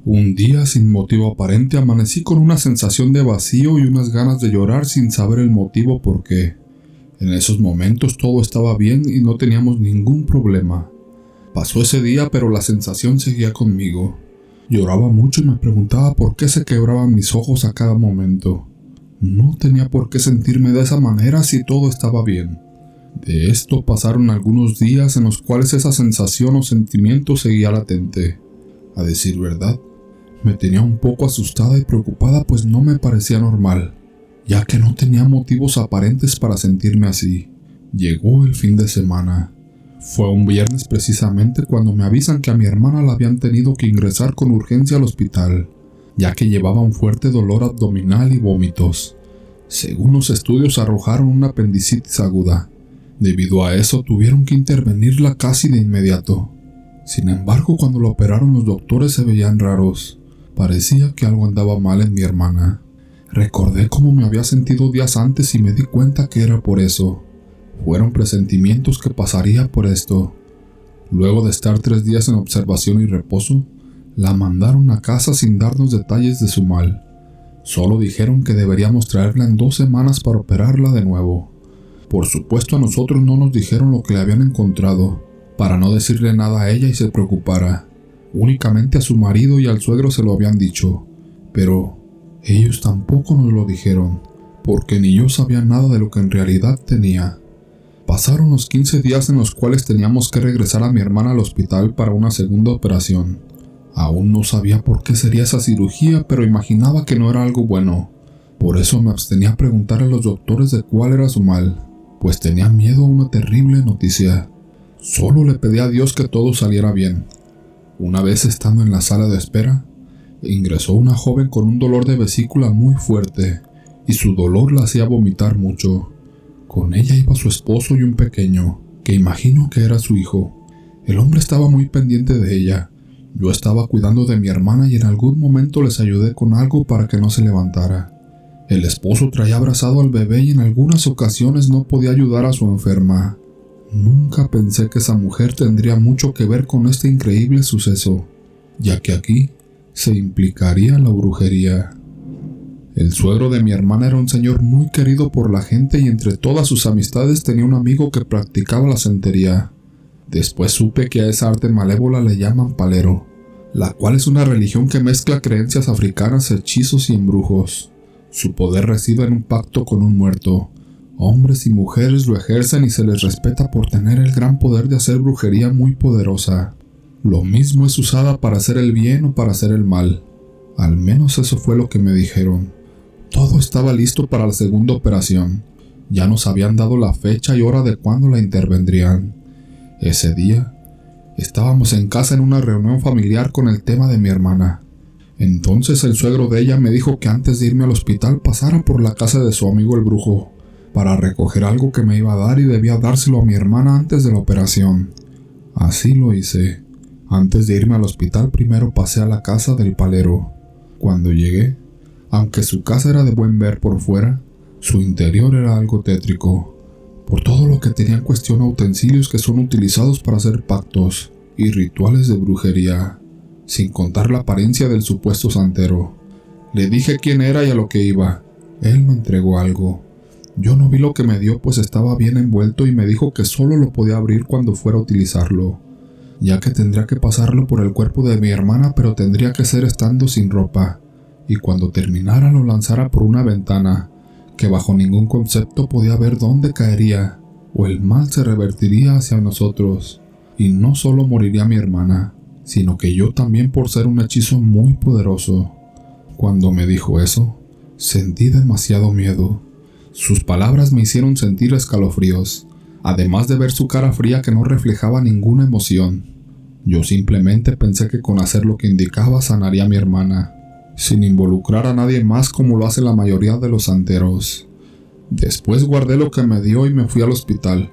Un día, sin motivo aparente, amanecí con una sensación de vacío y unas ganas de llorar sin saber el motivo por qué. En esos momentos todo estaba bien y no teníamos ningún problema. Pasó ese día, pero la sensación seguía conmigo. Lloraba mucho y me preguntaba por qué se quebraban mis ojos a cada momento. No tenía por qué sentirme de esa manera si todo estaba bien. De esto pasaron algunos días en los cuales esa sensación o sentimiento seguía latente. A decir verdad, me tenía un poco asustada y preocupada, pues no me parecía normal, ya que no tenía motivos aparentes para sentirme así. Llegó el fin de semana. Fue un viernes precisamente cuando me avisan que a mi hermana la habían tenido que ingresar con urgencia al hospital, ya que llevaba un fuerte dolor abdominal y vómitos. Según los estudios arrojaron una apendicitis aguda. Debido a eso tuvieron que intervenirla casi de inmediato. Sin embargo, cuando la operaron los doctores se veían raros. Parecía que algo andaba mal en mi hermana. Recordé cómo me había sentido días antes y me di cuenta que era por eso. Fueron presentimientos que pasaría por esto. Luego de estar 3 días en observación y reposo, la mandaron a casa sin darnos detalles de su mal. Solo dijeron que deberíamos traerla en 2 semanas para operarla de nuevo. Por supuesto, a nosotros no nos dijeron lo que le habían encontrado, para no decirle nada a ella y se preocupara. Únicamente a su marido y al suegro se lo habían dicho, pero ellos tampoco nos lo dijeron, porque ni yo sabía nada de lo que en realidad tenía. Pasaron los 15 días en los cuales teníamos que regresar a mi hermana al hospital para una segunda operación. Aún no sabía por qué sería esa cirugía, pero imaginaba que no era algo bueno. Por eso me abstenía a preguntar a los doctores de cuál era su mal, pues tenía miedo a una terrible noticia. Solo le pedí a Dios que todo saliera bien. Una vez estando en la sala de espera, ingresó una joven con un dolor de vesícula muy fuerte, y su dolor la hacía vomitar mucho. Con ella iba su esposo y un pequeño, que imagino que era su hijo. El hombre estaba muy pendiente de ella. Yo estaba cuidando de mi hermana y en algún momento les ayudé con algo para que no se levantara. El esposo traía abrazado al bebé y en algunas ocasiones no podía ayudar a su enferma. Nunca pensé que esa mujer tendría mucho que ver con este increíble suceso, ya que aquí se implicaría la brujería. El suegro de mi hermana era un señor muy querido por la gente y entre todas sus amistades tenía un amigo que practicaba la santería. Después supe que a esa arte malévola le llaman palero, la cual es una religión que mezcla creencias africanas, hechizos y embrujos. Su poder reside en un pacto con un muerto. Hombres y mujeres lo ejercen y se les respeta por tener el gran poder de hacer brujería muy poderosa. Lo mismo es usada para hacer el bien o para hacer el mal. Al menos eso fue lo que me dijeron. Todo estaba listo para la segunda operación. Ya nos habían dado la fecha y hora de cuándo la intervendrían. Ese día, estábamos en casa en una reunión familiar con el tema de mi hermana. Entonces el suegro de ella me dijo que antes de irme al hospital pasara por la casa de su amigo el brujo, para recoger algo que me iba a dar y debía dárselo a mi hermana antes de la operación. Así lo hice. Antes de irme al hospital primero pasé a la casa del palero. Cuando llegué, aunque su casa era de buen ver por fuera, su interior era algo tétrico, por todo lo que tenía en cuestión a utensilios que son utilizados para hacer pactos y rituales de brujería, sin contar la apariencia del supuesto santero. Le dije quién era y a lo que iba. Él me entregó algo. Yo no vi lo que me dio, pues estaba bien envuelto y me dijo que solo lo podía abrir cuando fuera a utilizarlo, ya que tendría que pasarlo por el cuerpo de mi hermana, pero tendría que ser estando sin ropa, y cuando terminara lo lanzara por una ventana, que bajo ningún concepto podía ver dónde caería, o el mal se revertiría hacia nosotros, y no solo moriría mi hermana, sino que yo también por ser un hechizo muy poderoso. Cuando me dijo eso, sentí demasiado miedo. Sus palabras me hicieron sentir escalofríos, además de ver su cara fría que no reflejaba ninguna emoción. Yo simplemente pensé que con hacer lo que indicaba sanaría a mi hermana, sin involucrar a nadie más como lo hace la mayoría de los santeros. Después guardé lo que me dio y me fui al hospital.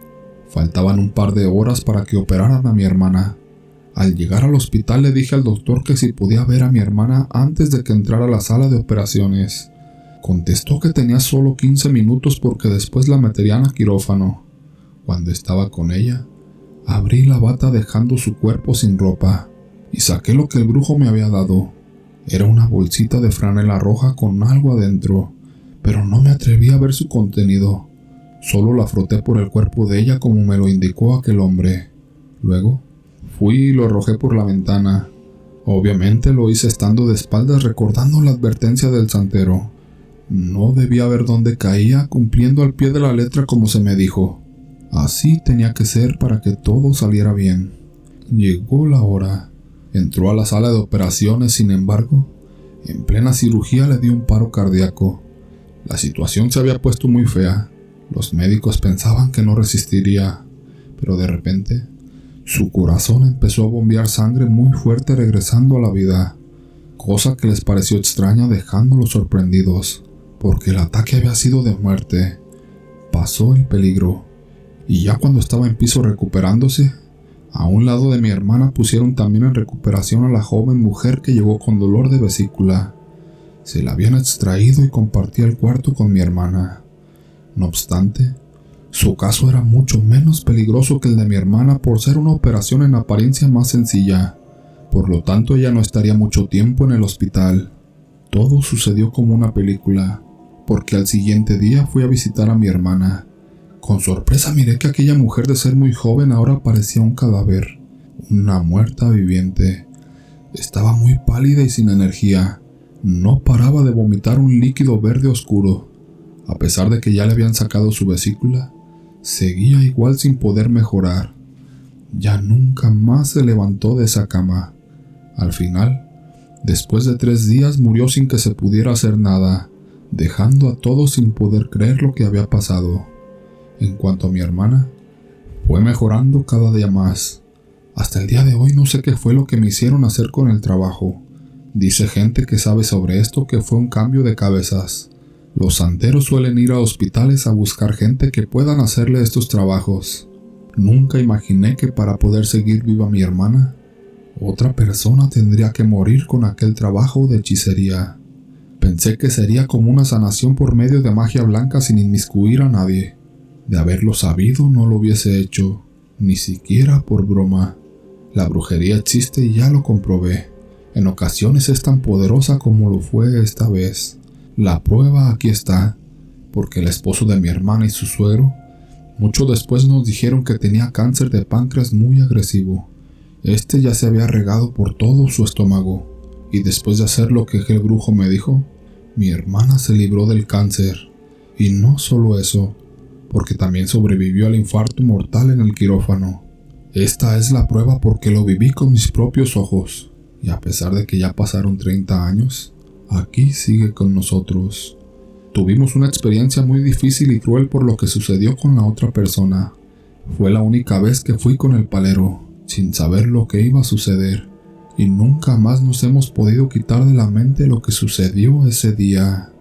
Faltaban un par de horas para que operaran a mi hermana. Al llegar al hospital le dije al doctor que si podía ver a mi hermana antes de que entrara a la sala de operaciones. Contestó que tenía solo 15 minutos porque después la meterían a quirófano. Cuando estaba con ella, abrí la bata dejando su cuerpo sin ropa y saqué lo que el brujo me había dado. Era una bolsita de franela roja con algo adentro, pero no me atreví a ver su contenido. Solo la froté por el cuerpo de ella como me lo indicó aquel hombre. Luego, fui y lo arrojé por la ventana. Obviamente lo hice estando de espaldas recordando la advertencia del santero. No debía ver dónde caía, cumpliendo al pie de la letra como se me dijo. Así tenía que ser para que todo saliera bien. Llegó la hora. Entró a la sala de operaciones, sin embargo, en plena cirugía le dio un paro cardíaco. La situación se había puesto muy fea. Los médicos pensaban que no resistiría, pero de repente, su corazón empezó a bombear sangre muy fuerte regresando a la vida, cosa que les pareció extraña dejándolos sorprendidos, porque el ataque había sido de muerte. Pasó el peligro, y ya cuando estaba en piso recuperándose, a un lado de mi hermana pusieron también en recuperación a la joven mujer que llegó con dolor de vesícula. Se la habían extraído y compartía el cuarto con mi hermana. No obstante, su caso era mucho menos peligroso que el de mi hermana por ser una operación en apariencia más sencilla. Por lo tanto, ella no estaría mucho tiempo en el hospital. Todo sucedió como una película, porque al siguiente día fui a visitar a mi hermana. Con sorpresa miré que aquella mujer de ser muy joven ahora parecía un cadáver, una muerta viviente. Estaba muy pálida y sin energía. No paraba de vomitar un líquido verde oscuro. A pesar de que ya le habían sacado su vesícula, seguía igual sin poder mejorar. Ya nunca más se levantó de esa cama. Al final, después de 3 días murió sin que se pudiera hacer nada, dejando a todos sin poder creer lo que había pasado. En cuanto a mi hermana, fue mejorando cada día más. Hasta el día de hoy no sé qué fue lo que me hicieron hacer con el trabajo. Dice gente que sabe sobre esto que fue un cambio de cabezas. Los santeros suelen ir a hospitales a buscar gente que puedan hacerle estos trabajos. Nunca imaginé que para poder seguir viva mi hermana, otra persona tendría que morir con aquel trabajo de hechicería. Pensé que sería como una sanación por medio de magia blanca sin inmiscuir a nadie. De haberlo sabido no lo hubiese hecho, ni siquiera por broma. La brujería existe y ya lo comprobé. En ocasiones es tan poderosa como lo fue esta vez. La prueba aquí está, porque el esposo de mi hermana y su suegro, mucho después nos dijeron que tenía cáncer de páncreas muy agresivo. Este ya se había regado por todo su estómago, y después de hacer lo que el brujo me dijo, mi hermana se libró del cáncer. Y no solo eso, porque también sobrevivió al infarto mortal en el quirófano. Esta es la prueba porque lo viví con mis propios ojos, y a pesar de que ya pasaron 30 años, aquí sigue con nosotros. Tuvimos una experiencia muy difícil y cruel por lo que sucedió con la otra persona. Fue la única vez que fui con el palero, sin saber lo que iba a suceder, y nunca más nos hemos podido quitar de la mente lo que sucedió ese día.